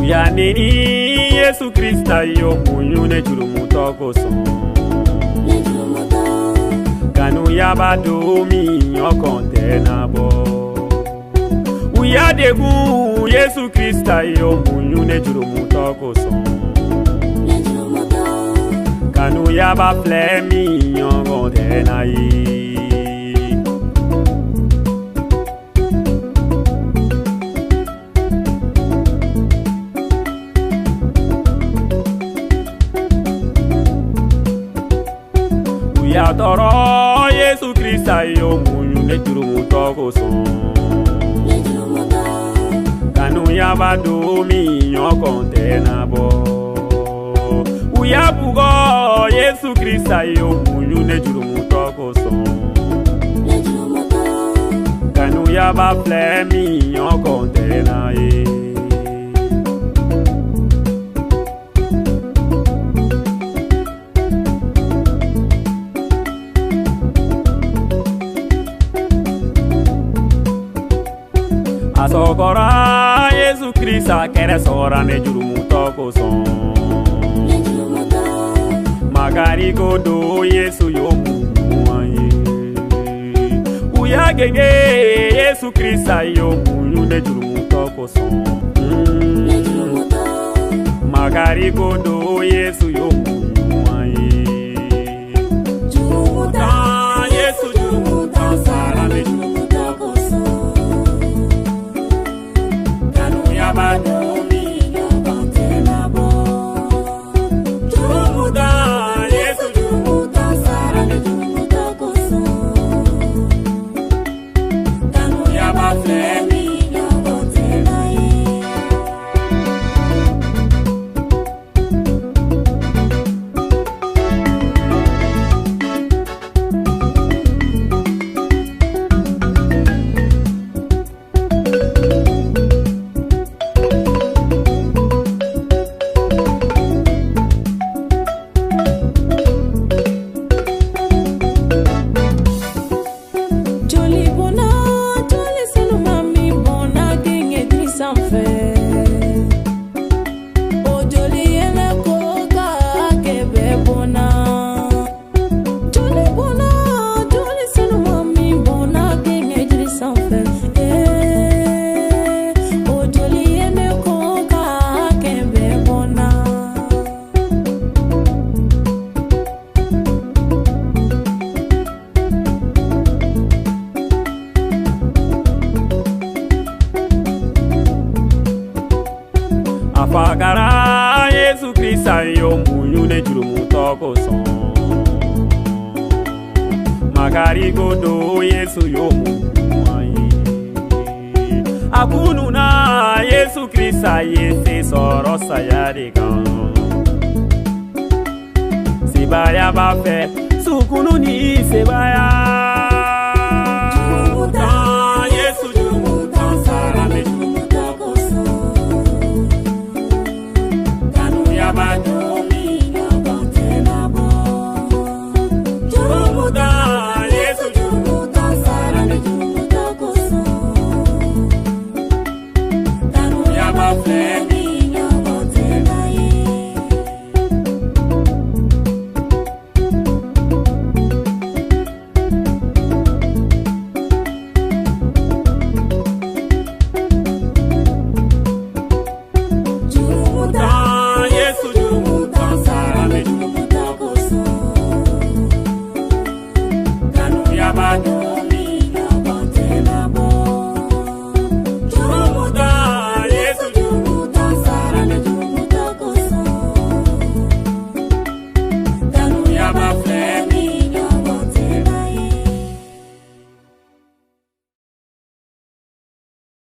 Yanini Yesu Krista yo munyune jurumuto koso Kanu yabado mi yokonte nabo Uyadegu Yesu Krista yo munyune jurumuto koso Kanu yabafle mi yokonte na yi Ya toro Yesu Krista yo munyu ne jurumuto koso Kanu ya bado mi yokonte nabo Uya bugo Yesu Krista yo munyu ne jurumuto koso Kanu ya bafle mi yokonte na ye Asokora Yesu Krista kere sora ne jurumuto koso Magari godo Yesu yo muye Uya genge Yesu Krista yo munyu ne jurumuto koso Magari godo Yesu yo muye Jurumuta Yesu jurumuta sara ne jurumuto koso Afagara Yesu Krista yo munyu ne jurumuto koso Magari godo Yesu yo munyu Akunu na Yesu Krista yese soro sayarika Sibaya bafe sukunu ni sebaya Bye.